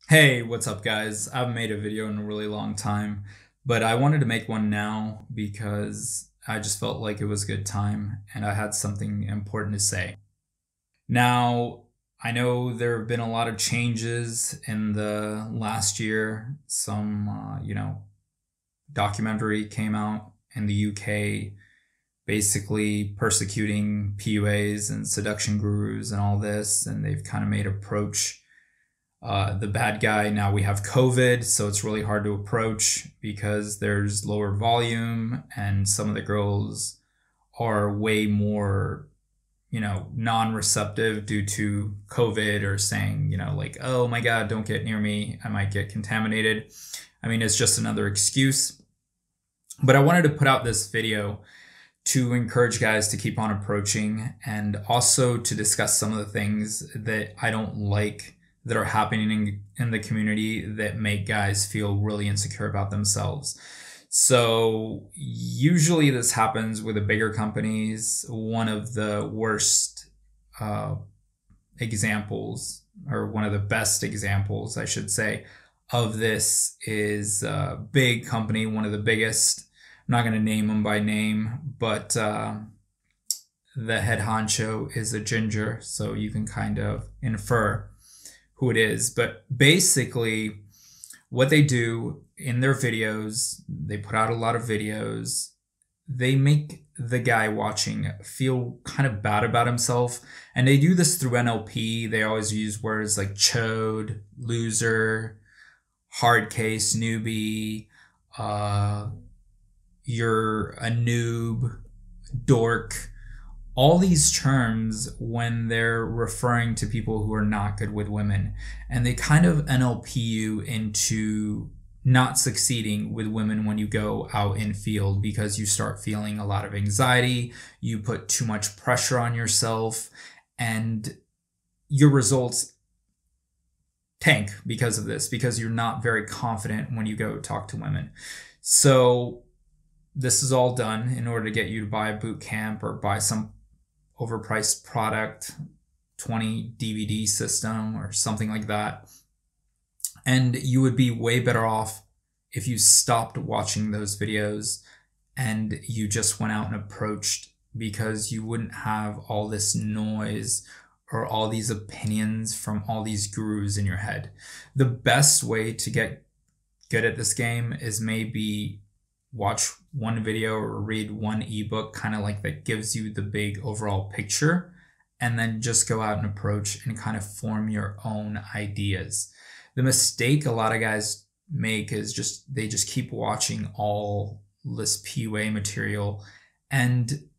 Hey, what's up guys? I haven't made a video in a really long time, but I wanted to make one now because I just felt like it was a good time and I had something important to say. Now, I know there have been a lot of changes in the last year. Some documentary came out in the UK basically persecuting PUAs and seduction gurus and all this, and they've kind of made approach the bad guy. Now we have COVID, so it's really hard to approach because there's lower volume, and some of the girls are way more, non-receptive due to COVID or saying, like, oh my God, don't get near me. I might get contaminated. I mean, it's just another excuse. But I wanted to put out this video to encourage guys to keep on approaching and also to discuss some of the things that I don't like that are happening in the community that make guys feel really insecure about themselves. So usually this happens with the bigger companies. One of the worst examples, or one of the best examples, I should say, of this is a big company, one of the biggest. I'm not going to name them by name, but the head honcho is a ginger, so you can kind of infer who it is. But basically, what they do in their videos, they put out a lot of videos, they make the guy watching feel kind of bad about himself. And they do this through NLP. They always use words like chode, loser, hard case, newbie, you're a noob, dork, all these terms when they're referring to people who are not good with women. And they kind of NLP you into not succeeding with women when you go out in field, because you start feeling a lot of anxiety, you put too much pressure on yourself, and your results tank because of this, because you're not very confident when you go talk to women. So this is all done in order to get you to buy a boot camp or buy some overpriced product, 20 DVD system or something like that. And you would be way better off if you stopped watching those videos and you just went out and approached, because you wouldn't have all this noise or all these opinions from all these gurus in your head. The best way to get good at this game is maybe watch one video or read one ebook, kind of like that gives you the big overall picture, and then just go out and approach and kind of form your own ideas. The mistake a lot of guys make is they just keep watching all this PUA material, and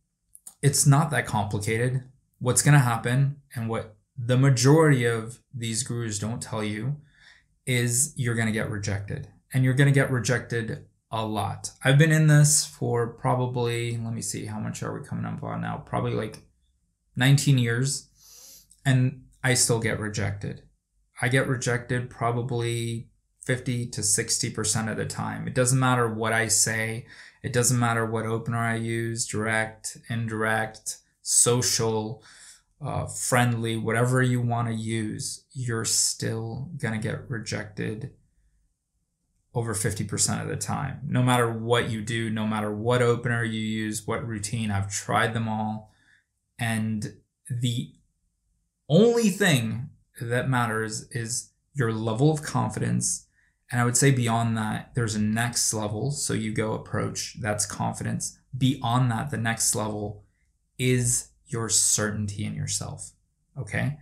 it's not that complicated. What's going to happen, and what the majority of these gurus don't tell you, is you're going to get rejected, and you're going to get rejected a lot. I've been in this for probably, let me see, how much are we coming up on now? Probably like 19 years, and I still get rejected. I get rejected probably 50 to 60% of the time. It doesn't matter what I say. It doesn't matter what opener I use, direct, indirect, social, friendly, whatever you want to use, you're still going to get rejected over 50% of the time. No matter what you do, no matter what opener you use, what routine, I've tried them all. And the only thing that matters is your level of confidence. And I would say beyond that, there's a next level. So you go approach, that's confidence. Beyond that, the next level is your certainty in yourself. Okay?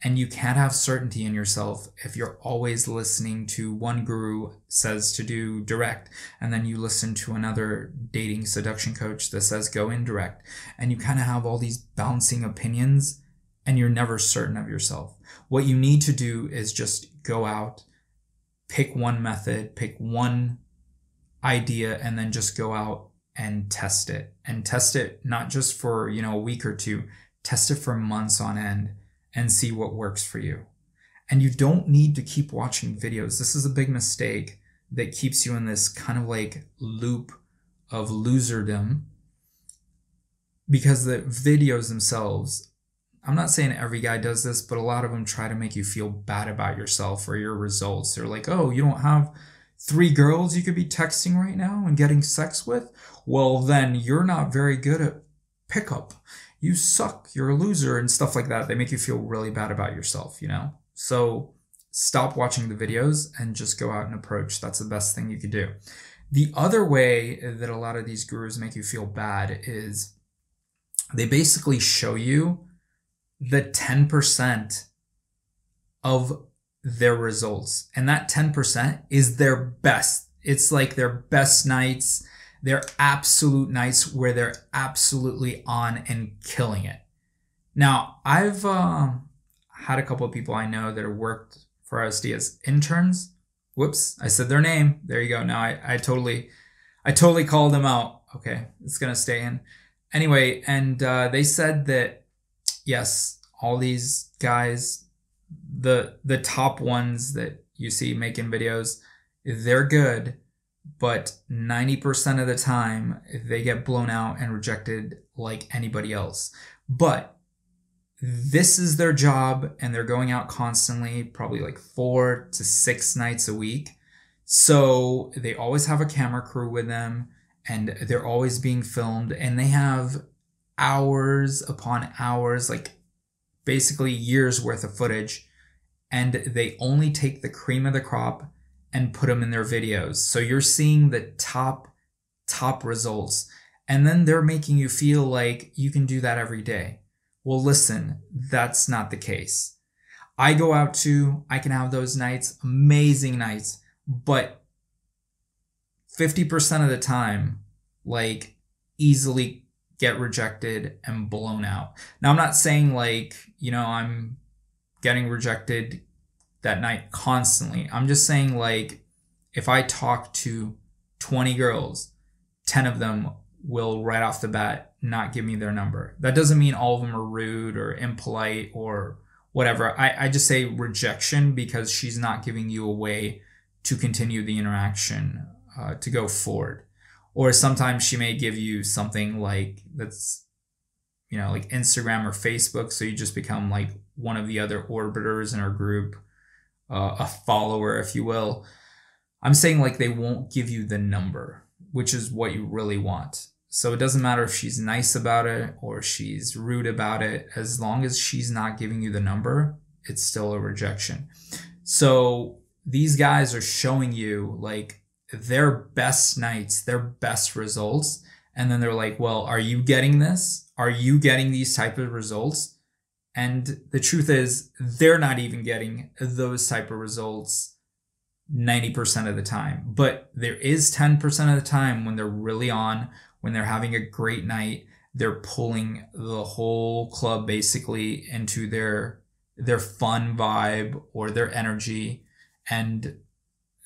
And you can't have certainty in yourself if you're always listening to one guru says to do direct, and then you listen to another dating seduction coach that says go indirect, and you kind of have all these bouncing opinions, and you're never certain of yourself. What you need to do is just go out, pick one method, pick one idea, and then just go out and test it. And test it not just for, a week or two, test it for months on end, and see what works for you. And you don't need to keep watching videos. This is a big mistake that keeps you in this kind of like loop of loserdom, because the videos themselves I'm not saying every guy does this, but a lot of them try to make you feel bad about yourself or your results. They're like, oh, you don't have 3 girls you could be texting right now and getting sex with? Well, then you're not very good at pickup. You suck. You're a loser and stuff like that. They make you feel really bad about yourself, you know? So stop watching the videos and just go out and approach. That's the best thing you could do. The other way that a lot of these gurus make you feel bad is they basically show you the 10% of their results. And that 10% is their best. It's like their best nights, their absolute nights where they're absolutely on and killing it. Now, I've had a couple of people I know that have worked for RSD as interns. Whoops, I said their name. There you go. Now I totally called them out. Okay, it's gonna stay in. Anyway, and they said that, yes, all these guys, the top ones that you see making videos, they're good, but 90% of the time they get blown out and rejected like anybody else. But this is their job and they're going out constantly, probably like 4 to 6 nights a week. So they always have a camera crew with them and they're always being filmed, and they have hours upon hours, like basically years worth of footage, and they only take the cream of the crop and put them in their videos. So you're seeing the top results, and then they're making you feel like you can do that every day. Well, listen, that's not the case. I go out too, I can have those nights, amazing nights, but 50% of the time, like, easily get rejected and blown out. Now, I'm not saying like, you know, I'm getting rejected that night constantly. I'm just saying, like, if I talk to 20 girls, 10 of them will right off the bat not give me their number. That doesn't mean all of them are rude or impolite or whatever. I just say rejection because she's not giving you a way to continue the interaction, to go forward. Or sometimes she may give you something like that's, you know, like Instagram or Facebook, so you just become like one of the other orbiters in her group, a follower, if you will. I'm saying like they won't give you the number, which is what you really want. So it doesn't matter if she's nice about it or she's rude about it. As long as she's not giving you the number, it's still a rejection. So these guys are showing you like their best nights, their best results. And then they're like, well, are you getting this? Are you getting these type of results? And the truth is they're not even getting those type of results 90% of the time. But there is 10% of the time when they're really on, when they're having a great night, they're pulling the whole club basically into their fun vibe or their energy, and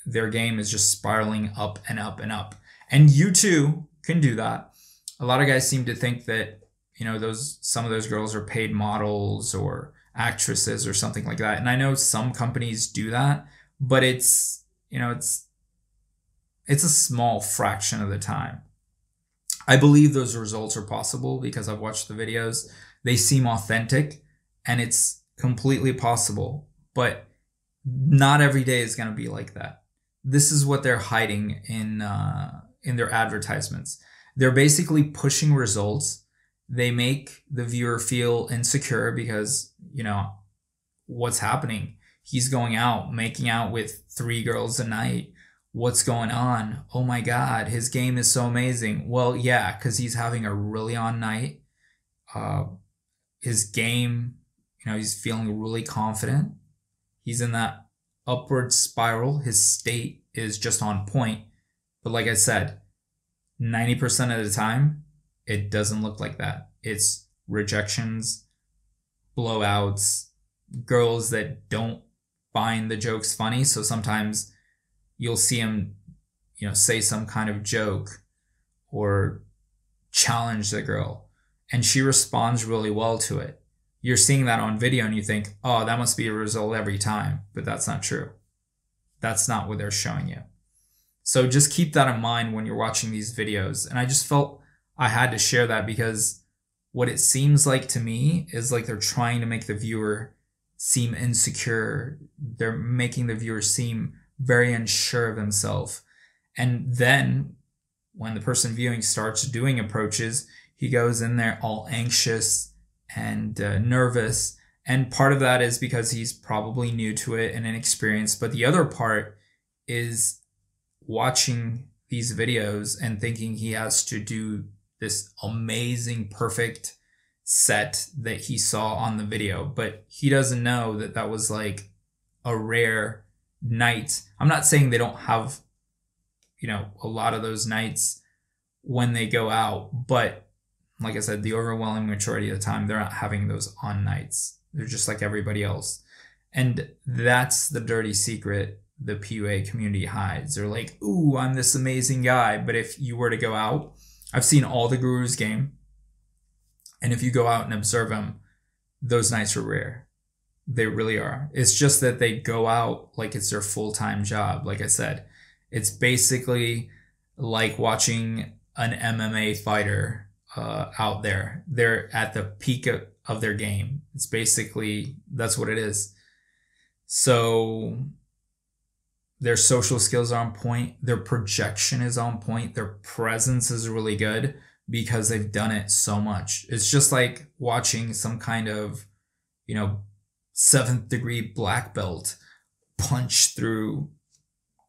their game is just spiraling up and up and up. And you too can do that. A lot of guys seem to think that, you know, some of those girls are paid models or actresses or something like that. And I know some companies do that, but it's, you know, it's a small fraction of the time. I believe those results are possible because I've watched the videos. They seem authentic and it's completely possible, but not every day is going to be like that. This is what they're hiding in their advertisements. They're basically pushing results. They make the viewer feel insecure because, you know, what's happening? He's going out, making out with 3 girls a night. What's going on? Oh my God, his game is so amazing. Well, yeah, because he's having a really on night. His game, you know, he's feeling really confident. He's in that upward spiral. His state is just on point. But like I said, 90% of the time, it doesn't look like that. It's rejections, blowouts, girls that don't find the jokes funny. So sometimes you'll see him, you know, say some kind of joke or challenge the girl, and she responds really well to it. You're seeing that on video and you think, oh, that must be a result every time, but that's not true. That's not what they're showing you. So just keep that in mind when you're watching these videos. And I just felt I had to share that because what it seems like to me is like they're trying to make the viewer seem insecure. They're making the viewer seem very unsure of himself. And then when the person viewing starts doing approaches, he goes in there all anxious and nervous. And part of that is because he's probably new to it and inexperienced. But the other part is watching these videos and thinking he has to do this amazing, perfect set that he saw on the video. But he doesn't know that that was like a rare night. I'm not saying they don't have, you know, a lot of those nights when they go out, but like I said, the overwhelming majority of the time, they're not having those on nights. They're just like everybody else. And that's the dirty secret the PUA community hides. They're like, ooh, I'm this amazing guy. But if you were to go out, I've seen all the gurus game. And if you go out and observe them, those nights are rare. They really are. It's just that they go out like it's their full-time job. Like I said, it's basically like watching an MMA fighter out there. They're at the peak of their game. It's basically, that's what it is. So their social skills are on point. Their projection is on point. Their presence is really good because they've done it so much. It's just like watching some kind of, you know, 7th degree black belt punch through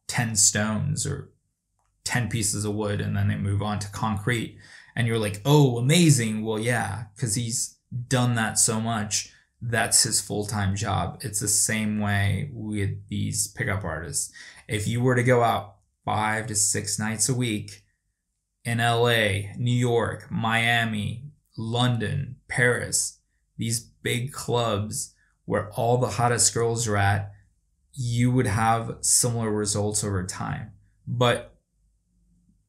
10 stones or 10 pieces of wood, and then they move on to concrete. And you're like, oh, amazing. Well, yeah, because he's done that so much. That's his full-time job. It's the same way with these pickup artists. If you were to go out 5 to 6 nights a week in LA, New York, Miami, London, Paris, these big clubs where all the hottest girls are at, you would have similar results over time. But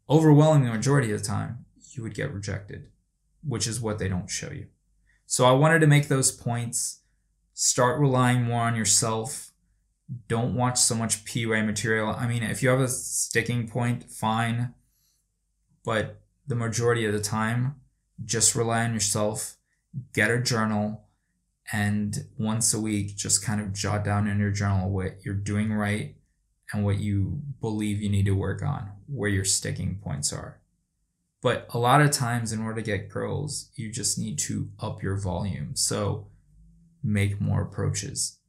overwhelming majority of the time, you would get rejected, which is what they don't show you. So I wanted to make those points. Start relying more on yourself. Don't watch so much PUA material. I mean, if you have a sticking point, fine. But the majority of the time, just rely on yourself. Get a journal. And once a week, just kind of jot down in your journal what you're doing right and what you believe you need to work on, where your sticking points are. But a lot of times, in order to get girls, you just need to up your volume. So make more approaches,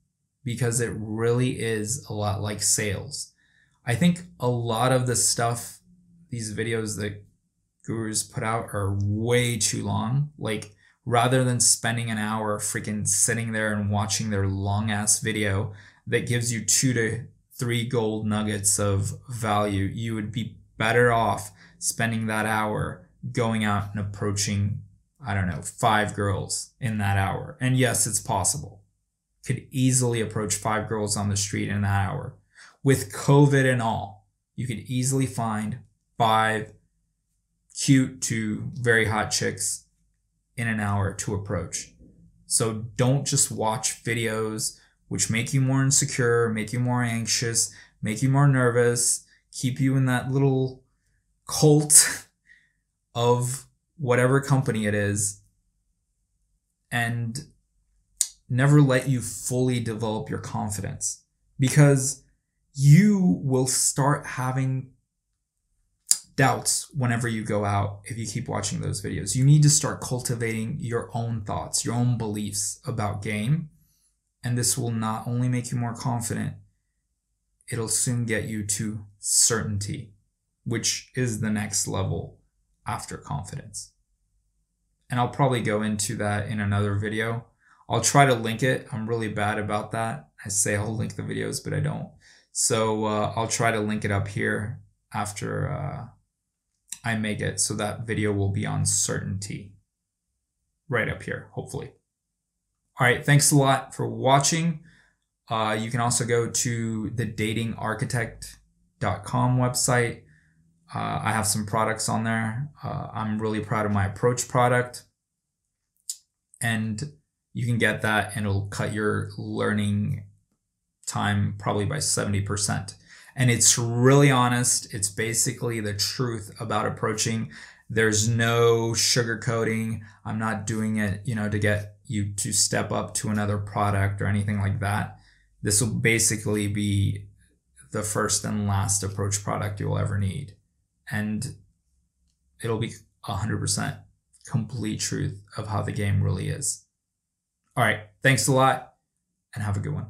because it really is a lot like sales. I think a lot of the stuff, these videos that gurus put out are way too long. Like, rather than spending an hour freaking sitting there and watching their long ass video that gives you 2 to 3 gold nuggets of value, you would be better off spending that hour going out and approaching, I don't know, 5 girls in that hour. And yes, it's possible. Could easily approach 5 girls on the street in that hour. With COVID and all, you could easily find 5 cute to very hot chicks in an hour to approach. So don't just watch videos which make you more insecure, make you more anxious, make you more nervous, keep you in that little cult of whatever company it is, and never let you fully develop your confidence, because you will start having doubts whenever you go out if you keep watching those videos. You need to start cultivating your own thoughts, your own beliefs about game, and this will not only make you more confident, it'll soon get you to certainty, which is the next level after confidence. And I'll probably go into that in another video. I'll try to link it. I'm really bad about that. I say I'll link the videos, but I don't. So I'll try to link it up here after I make it, so that video will be on certainty right up here, hopefully. All right, thanks a lot for watching. You can also go to the datingarchitect.com website. I have some products on there. I'm really proud of my approach product, and you can get that and it'll cut your learning time probably by 70%. And it's really honest. It's basically the truth about approaching. There's no sugarcoating. I'm not doing it, to get you to step up to another product or anything like that. This will basically be the first and last approach product you'll ever need. And it'll be 100% complete truth of how the game really is. All right. Thanks a lot and have a good one.